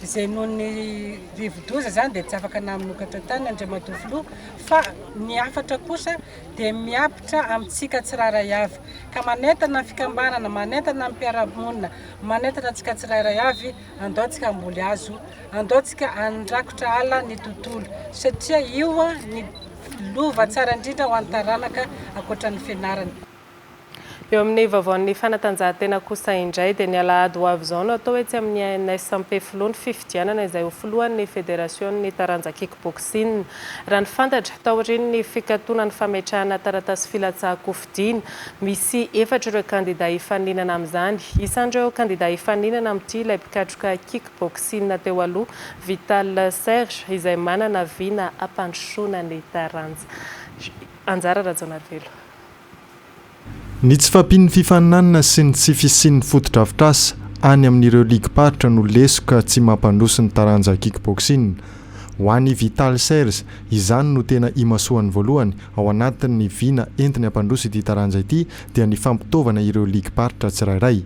Speaker 18: izay noho ny rivo-doza zany dia tsy afaka naminokatra tany Andriamatoa filoha fa ny afatra kosa dia miapitra amintsika tsirairay avy ka manentana fikambanana, manentana mpiara-monina, manentana antsika tsirairay avy andaontsika amboly azo, andaontsika andrakotra ala ny tontolo satria io ny lova tsara indrindra ho an'ny taranaka ankoatra ny fianarana.
Speaker 2: Eo amin'ny vaovaon'ny fanatanjahantena kosa indray dia ny alahady ho avy izao no atao etsy amin'ny ANS filoha ny fifidianana izay ho filohan'ny federasion'ny taranja kickboxing. Raha ny fantatra tao aorian'ny fikatoana ny fametrahana taratasy filatsahako fidiana misy 4 ireo kandida hifaninana amin'izany. Isan'ireo kandida hifaninana amin'ity ilay mpikatroka kickboxing teo aloha Vital Serge izay manana vina ampandrosoana ny taranja. Anjara Rajonarvelo.
Speaker 19: Ny tsy fampian'ny fifaninanana sy ny tsy fisian'ny foto-drafitrasa any amin'ireo ligue-paritra no lesoka tsy mampandroso ny taranja kickboxing. Ho an'ny Vital Serge izany no tena imasoany voalohany ao anatin'ny vina entiny ampandroso ity taranja ity dia ny fampitaovana ireo ligue-paritra tsirairay.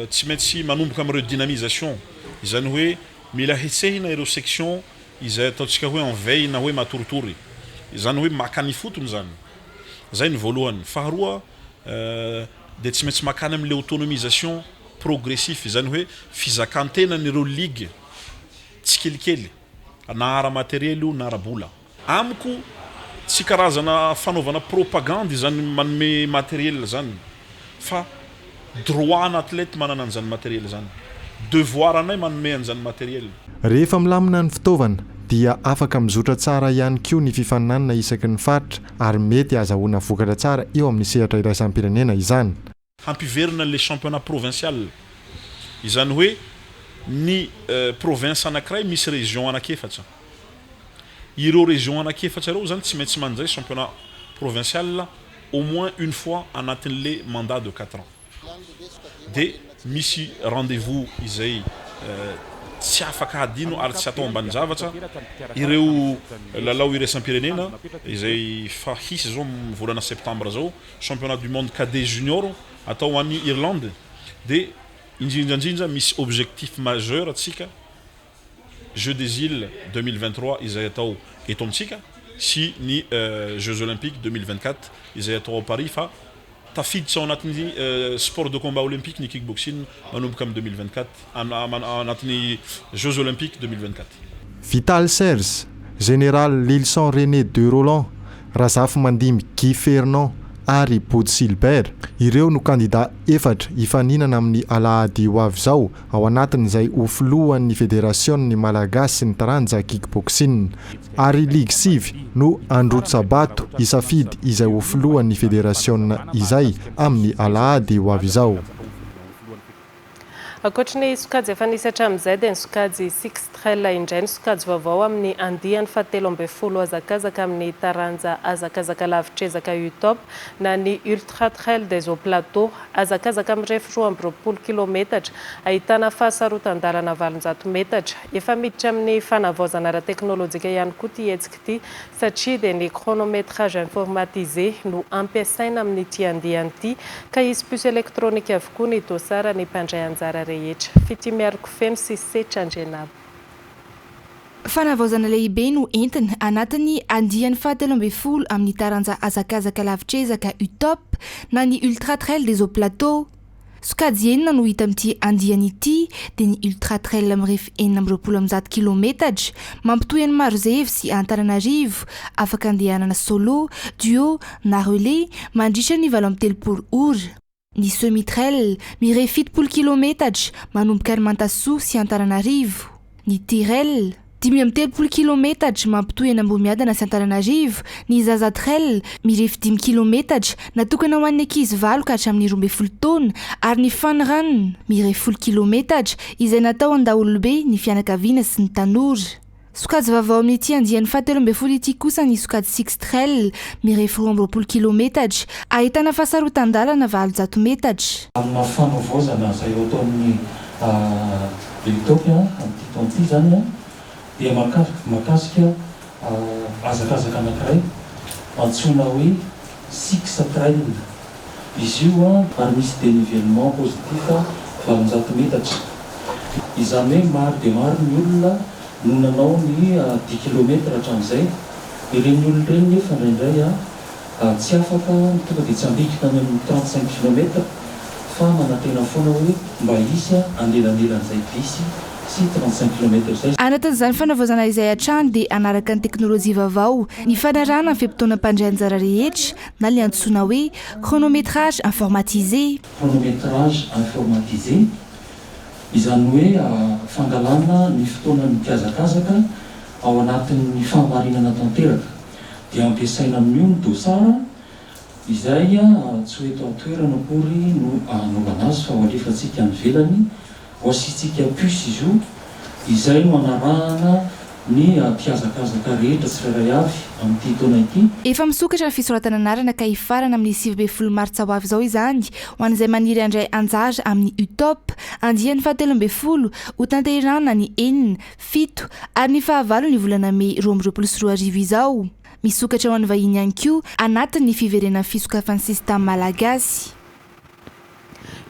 Speaker 20: Tsy maintsy manomboka amin'ireo dynamisation izany hoe mila hetsehina ireo section izay ataontsika hoe en veille na hoe matoritory izany hoe makany fotony zany zay ny voalohany. Faharoa dia tsy maintsy makany amin'le autonomisation progressif izany hoe fizakantena n'ireo ligue tsy kelikely na ara matériel io na ara-bola. Amiko tsy karazana fanaovana propagande izany manome matériel zany fa droit na athlète manana an'izany matériel zany, devoir anay manome an'izany matériel.
Speaker 19: Rehefa milamina ny fitaovana dia afaka mizotra tsara ihany koa ny fifaninanana isaky ny faritra ary mety azahoana vokatra tsara eo amin'ny sehatra iraisam-pirenena izany.
Speaker 20: Hampiverina le championnat provincial izany hoe ny province anankiray misy région anakefatra. Ireo région anakefatra ireo zany tsy maintsy manjay championnat provincial au moins une fois anatin'le mandat de 4 ans. De misy rendez-vous izay tsy afaka adino ary tsy atao ambany zavatra ireo lalao iraisam-pirenena izay fa hisy zao volana septembre zao championnat du monde cadet junior atao any Irlande. De indrindra misy objectif majeur atsika Jeux des îles 2023 izay atao eto amintsika sy ny Jeux olympiques 2024 izay atao à Paris fa tafiditra ao anatin'ny sport de combat olympique ny kickboxing manomboka amin'ny 2024 anatin'ny Jeux olympiques 2024.
Speaker 19: Vital Serge, Général Lilson René de Roland, Razafy Mandimby Guy Fernand ary Body Silbert. Ireo no candidat efatra hifaninana amin'ny alahady ho avy zao ao anatin'izay ho filohan'ny fédération malagasy sy ny taranja kickboxing. Ary Ligue Sivy no Androto Sabato isafidy izay ho filohan'ny fédération izay amin'ny alahady ho avy zao.
Speaker 2: Ankoatry ny sokajy efa nisy hatramin'izay dia ny sokajy six trail indray ny sokajy vaovao amin'ny andiany fahatelo ambin'ny folo hazakazaka amin'ny taranja hazakazaka lavitrezaka UTOP na ny ultra trail des eaux plateaux hazakazaka amin'ny refy 20 kilometatra ahitana fahasarotan-dalana 700 metatra. Efa miditra amin'ny fanavaozana ara-teknôlôjika ihany koa ity hetsika ity satria dia ny chronométrage informatisé no ampiasaina amin'ny ity andiany ity ka izy puce électronique avokoa ny dosara ny mpandray anjara fity miariko feno sy setra andrenabo.
Speaker 9: Fanavaozana lehibe no entina anatin'ny andiany fahatelo ambin'ny folo amin'ny taranja hazakazaka lavitrezaka UTOP na ny ultra trail des eaux plateaux. Sokajy enina no hita amin'ity andiany ity dia ny ultra trail mirefy 420 kilometatra mampitohy any Marozevy sy Antananarivo afaka andehanana solo, duo na relais mandritra ny 23 ora. Ny semi-trail mirefy 70 kilometatra manomboka any Mantasoa sy Antananarivo. Ny tirel 13 kilometatra mampitohy any Ambomiadana sy Antananarivo. Ny zaza trail mirefy 10 kilometatra natokana ho an'ny ankizy 7 ka hatramin'ny 12 taona ary ny fun run mirefy 10 kilometatra izay natao an-daolobe ny fianakaviana sy ny tanora. Sokajy vaovao amin'ity andiany fahatelo ambin'ny folo ity kosa ny sokajy six trail mirefy 20 kilometatra ahitana fahasarotan-dalana 700 metatra.
Speaker 21: Amin'ny fanavaozana izay ataon'ny UTOP amin'ity taona ity zany dia makasika hazakazaka anankiray antsoina hoe six trail. Izy io ary misy dénivellement positif 700 metatra. Izany hoe maro dia maro ny olona no nanao ny 10 kilometatra hatramin'izay. Ireny olona ireny nefa indraindray tsy afaka tonga dia tsy ambikika any amin'ny 35 kilometra fa manantena foana hoe mba hisy andelanelan'izay visy sy 35 kilometra zay.
Speaker 9: Anatin'izany fanavaozana izay hatrany dia anaraka ny teknôlôjia vaovao ny fanarahana ny fiampitoana mpandray anjara rehetra na le antsoina hoe chronométrage informatisé.
Speaker 21: Chronométrage informatisé izany hoe fangalana ny fotoanan'ny mpiazakazaka ao anatin'ny famarinana tanteraka dia ampiasaina amin'io ny dosara izay tsy hoe eto an-toerana akory no anaovana azy fa ho alefantsika any ivelany ho asiantsika puce izy io izay no anarahana ny mpiazakazaka rehetra tsirairay avy amin'ity taona ity.
Speaker 9: Efa misokatra ny fisoratana anarana ka hifarana amin'ny 9 martsa ho avy izao izany ho an'izay maniry andray anjara amin'ny UTOP andian'ny 17 ho tanterana ny 4, 7 ary ny 9 ny volana May 2024 izao. Misokatra ho an'ny vahiny ihany koa anatin'ny fiverenana fisokafany sistema malagasy.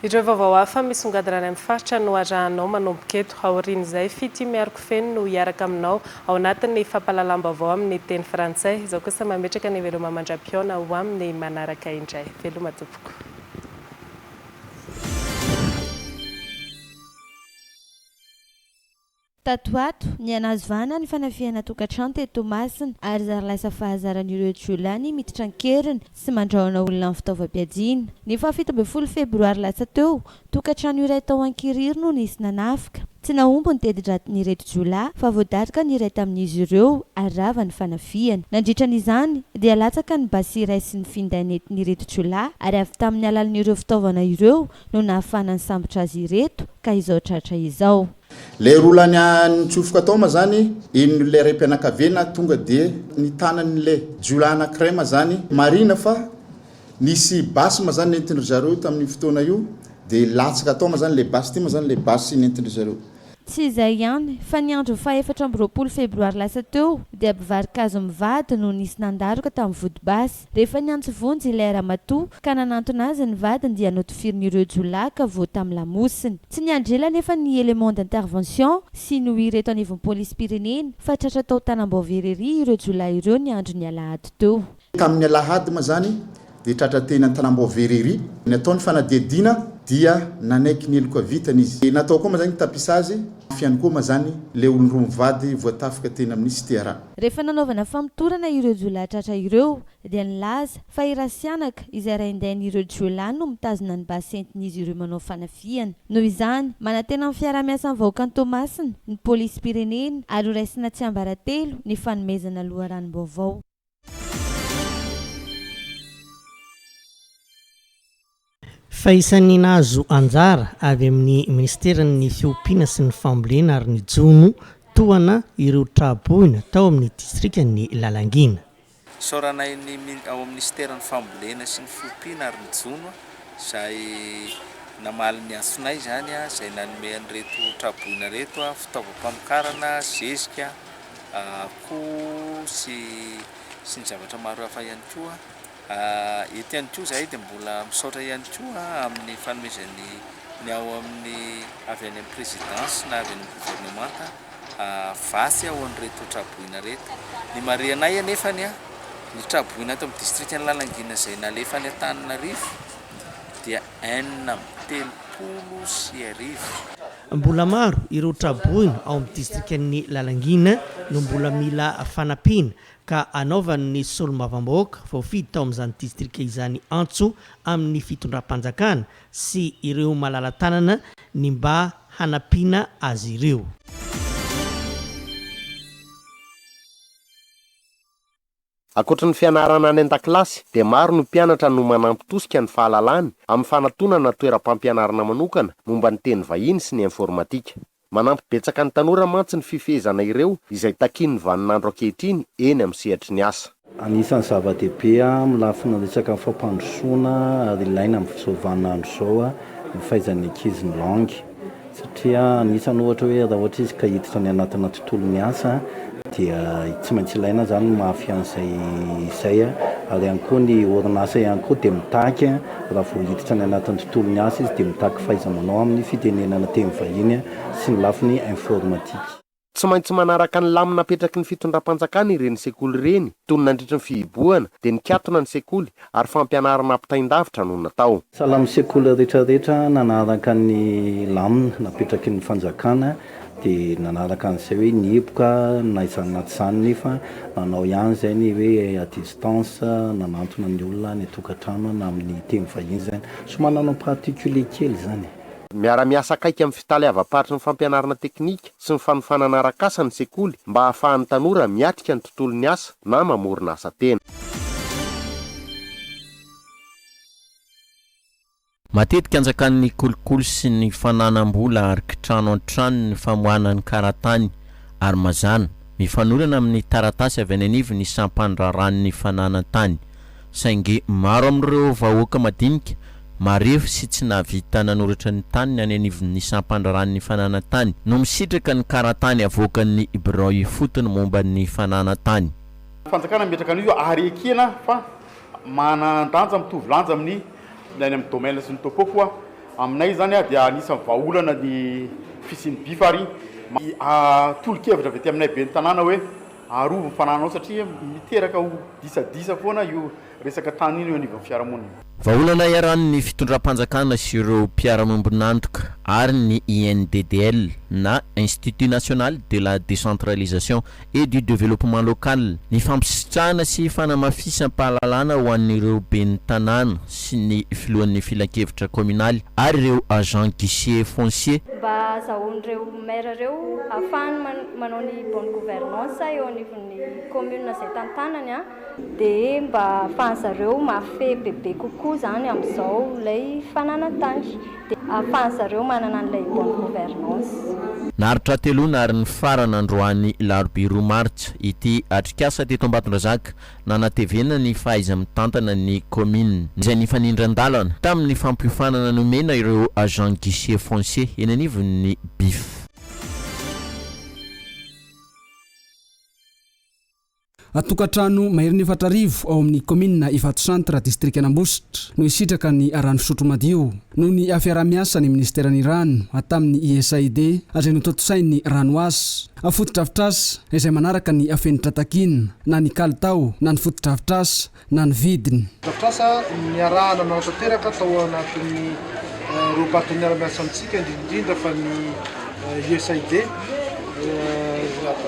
Speaker 2: Ireo vaovao hafa misongadina any amin'ny faritra no arahanao manomboka eto aorian'izay fity miaroko feno no hiaraka aminao ao anatin'ny fampahalalam-baovao amin'ny teny frantsay. Izao kosa mametraka ny veloma mandra-piona ho amin'ny manaraka indray. Veloma tompoko.
Speaker 3: Tatoato ny anazovana ny fanafiana tokantrano teto Masina ary zary lasa fahazaran'ireo Jolany miditra ankeriny sy mandrahona olona amin'ny fitaovam-piadiana. Ny 17 febroary lasa teo tokantrano iray tao Ankiriry no nisy nanafika. Tsy nahomby ny tedi-dratin'ireto Jola fa voadatrika ny iray tamin'izy ireo ary rava ny fanafiana. Nandritra n'izany dia latsaka ny basy iray sy ny finday nentin'ireto Jola ary avy tamin'ny alalan'ireo fitaovana ireo no nahafana ny sambotra azy ireto ka izao tratra izao.
Speaker 22: Le rolany nitsofoka tao ma zany iny le raim-pianakaviana tonga dia ny tanan'le Jola anankiray ma zany marina fa nisy basy ma zany nentin'ry zareo tamin'ny fotoana io dia latsaka tao ma zany le basy ty ma zany le basy nentin'ry zareo.
Speaker 3: Tsy izay ihany fa ny andro 24 febroary lasa teo dia mpivarikazo mivady no nisy nandaroka tamin'ny Vodibasy. Rehefa niantso vonjy ilay ramatoa ka nanantona azy ny vadiny dia notifirin'ireo Jola ka voa tamin'ny lamosiny. Tsy niandrela nefa ny élément d'intervention sy ny ireto anivon'ny polisy pireneny fa tratra tao Tanamboaverery ireo Jola ireo ny andro ny alahady teo.
Speaker 22: Tamin'ny alahady ma zany dia tratra teny Tanamboaverery ny ataony fanadihadiana dia nanaiky ny eloko vitany izy. Natao koa ma zany tapisazy fiany koa ma zany le olon-droa mivady voatafika teny amin'ny CTRA.
Speaker 3: Rehefa nanaovana famitorana ireo Jola tratra ireo dia nilaza fa irasianaka izay raindain'ireo Jola no mitazona ny basentin'izy ireo manao fanafiana. Noho izany manantena amin'ny fiaramiasan'ny vahoaka ny Tomasina ny polisy pireneny ary horaisina tsy ambaratelo ny fanomezana loharanom-baovao.
Speaker 23: Fa isan'ny nahazo anjara avy amin'ny ministeran'ny fiompiana sy ny fambolena ary ny jono toana ireo traboina tao amin'ny distrikan'ny Lalangina.
Speaker 24: Soranay ao amin'ny ministeran'ny fambolena sy ny fiompiana ary ny jono izay namaly ny antsonay zany izay nanome an'ireto traboina reto fitaovam-pamokarana, zezika, akoho sy ny zavatra maro hafa ihany koa. Eto ihany koa zay dia mbola misaotra ihany koa amin'ny fanomezany ny ao amin'ny avy any amin'ny présidence na avy any amin'ny gouvernemanta vasy ao an'ireto traboina reto. Ny marianay anefany ny traboina ato amin'ny distriktan'ny Lalangina izay nalefa ny Antananarivo dia 9 sy 10.
Speaker 23: Mbola maro ireo traboina ao amin'ny distrikan'ny Lalangina no mbola mila fanampiana ka anaovan'ny solombavambahoaka vao fidy tao amin'izany distrika izany antso amin'ny fitondram-panjakana sy ireo malala-tanana ny mba hanampiana azy ireo.
Speaker 25: Ankoatra ny fianarana any an-dakilasy dia maro ny mpianatra no manampitosika ny fahalalany amin'ny fanatonana toeram-pampianarana manokana momba ny teny vahiny sy ny informatika. Manampy betsaka ny tanora mantsy ny fifehezana ireo izay takin'ny vaninandro ankehitriny eny amin'ny sehatry ny asa.
Speaker 26: Anisan'ny zava-dehibe amin'ny lafina resaka ny fampandrosoana ary ilaina amin'ny fizaovanandro izao ny fahaizan'ny ankizy ny langy satria anisany ohatra hoe raha ohatra izy ka hiditra ny anatina tontolon'ny asa dia tsy maintsy ilaina zany ny mahafian'izay izay ary ihany koa ny orinasa ihany koa dia mitaky raha vao hiditra ny anatin'ny tontolon'ny asa izy dia mitaky fahaiza-manao amin'ny fitenenana teny vahiny sy ny lafiny informatika.
Speaker 25: Tsy maintsy manaraka ny lamina apetraky ny fitondram-panjakana ireny sekoly ireny toy ny nandritra ny fihibohana dia nikatona ny sekoly ary fampianarana ampitain-davitra no natao.
Speaker 26: Sahala amin'ny sekoly rehetrarehetra nanaraka ny lamina napetraky ny fanjakana dia nanaraka an'izay hoe nieboka na izany naty izany nefa nanao ihany zay ny hoe à distance nanantona ny olona ny tokantrano na amin'ny teny vahiny zany so mananao particulier kely zany.
Speaker 25: Miara-miasa akaiky amin'ny fitaleava-paritry ny fampianarana teknika sy ny fanofanana arak'asa ny sekoly mba hahafahan'ny tanora miatrika ny tontolon'ny asa na mamorona asa tena.
Speaker 27: Matetika anjakan'ny kolikoly sy ny fananam-bola ariky trano an-trano ny famohanany karatany ary mazana mifanolana amin'ny taratasy avy any anivo ny sampandraran'ny fananantany saingy maro amin'ireo vahoaka madinika marefo sy tsy navita nanoratra ny tany any anivon'ny sampandraran'ny fananantany no misitraka ny karatany avoakan'ny Ibrahim fotony momba ny fananantany.
Speaker 4: Fanjakana mipetraka an'io ary ekena fa manandanja mitovy lanja amin'ny amin'ny domaine sy ny topo koa aminay zany dia anisany vahaolana ny fisiny bifary tolo-kevitra avy aty aminay be ny tanàna hoe arovy ny fananao satria miteraka ho disadisa foana io resaka tany iny eo anivon'ny fiarahamonina.
Speaker 27: Vahaolana iaran'ny fitondram-panjakana sy ireo mpiara-miombonantoka ary ny INDDL na Institut National de la Décentralisation et du Développement Local ny fampisitrahana sy fanamafisam-pahalalana ho an'ireo ben'ny tanàna sy ny filohan'ny filan-kevitra communaly ary ireo agent guichet foncier
Speaker 6: mba azahoan'ireo maire ireo ahafahany manao ny bonne gouvernance eo anivon'ny commune izay tantanany dia mba ahafahan'zareo mafy bebe kokoa zany amin'izao ilay fananantany dia ahafahan'zareo manana an'ilay bonne gouvernance.
Speaker 27: Naritra telona ary ny farana androany larobia 2 martsa ity atrikasa teto Ambatondrazaka nanatevena ny fahaiza mitantana ny commune izay nifanindran-dalana tamin'ny fampiofanana nomena ireo agent guichet foncier eny anivon'ny BIF.
Speaker 7: Atokatrano Mahery 4 ao amin'ny commune Ivato Centre district Anambositra no isitraka ny rano fisotro madio no ny afiara-miasa ny ministeran'ny rano atamin'ny USAID azay nototosain'ny rano asy afotodrafitrasa izay manaraka ny afenitra takina na ny kalitao na ny fotodrafitrasa na ny vidiny.
Speaker 8: Drafitrasa niarahana nao tanteraka tao anatin'ny ireo partenaire miasa amintsika indrindra fa ny USAID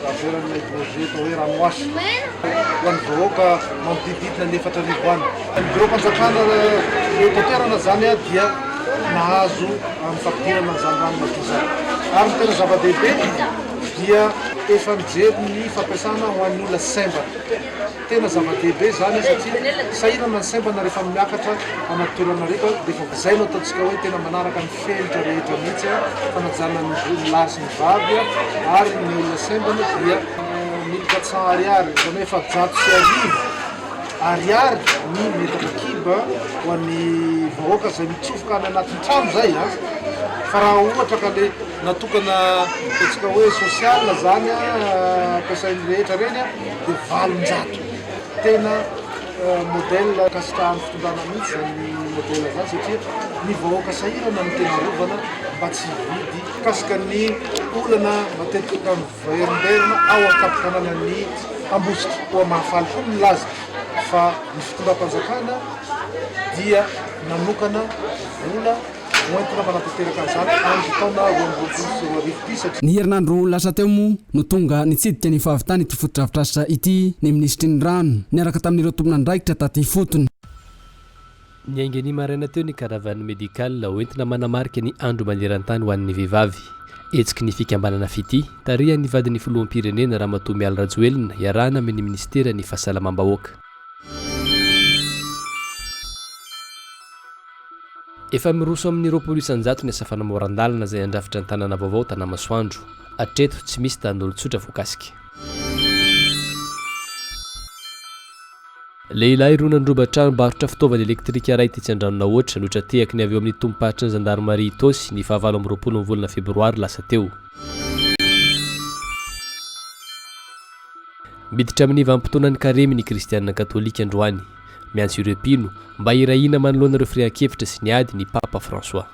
Speaker 8: averan'ilay projet tao hoe rano asy ho an'ny vahoaka manodididina ny 4,000 any. Ny bureau mpanjakana eo tanterana zany dia nahazo amin'ny fampidirana an'izany rano madio zany ary ny tena zava-dehibe dia efa mijery ny fampiasana ho an'ny olona sembana. Tena zava-dehibe zany satria sahirana ny sembana rehefa miakatra anaty toerana reka dia efa izay no ataontsika hoe tena manaraka ny fenitra rehetra mihitsy fanajana ny lahy sy ny vavy ary ny olona sembana dia 1400 ariary zany hoe 750 ariary ny metatra kiba ho an'ny vahoaka izay mitsofoka any anatin'ny trano zay fa raha ohatra ka le natokana ataontsika hoe social zany ampiasain'ny rehetra reny dia 700 tena modèle kasitrahany fitondrana mihitsy zany modèle zany satria ny vahoaka sahirana ny tena rovana mba tsy vidy kasika ny olana matetika miverimberina ao an-kapitanana ny Ambositra koa mahafaly koa milaza fa ny fitondram-panjakana dia nanokana vola hoentina manatanteraka an'izany andro taona 2024.
Speaker 7: Ny herinandro lasa teo moa no tonga nitsidika ny fahavitany ity fotodrafitrasa ity ny ministry ny rano niaraka tamin'ireo tompon'andraikitra taty fotony.
Speaker 1: Ny aingany maraina teo ny caravane médicale hoentina manamarika ny andro maneran-tany ho an'ny vehivavy. Etsika ny fikambanana fity taria ny vadin'ny filoham-pirenena Ramatoa Mialy Rajoelina iarahana amin'ny ministera ny fahasalamam-bahoaka. Efa miroso amin'ny 20 ny asa fanamoran-dalana izay andrafitra ny tanàna vaovao Tanamasoandro. Hatreto tsy misy tan'olon-tsotra voakasika. Lehilahy roa nandroba tranom-barotra fitaovana elektrika iray tetsy an-dranona ohatra loatra tehaka ny avy eo amin'ny tompompahatry ny gendarmerie Tosy ny 29 volana febroary lasa teo. Miditra amin'ny vanim-potoanan'ny karemy ny kristianina katolika androany. Miantso ireo mpino mba hirahina manoloana ireo firehan-kevitra sy ny ady ny Papa François.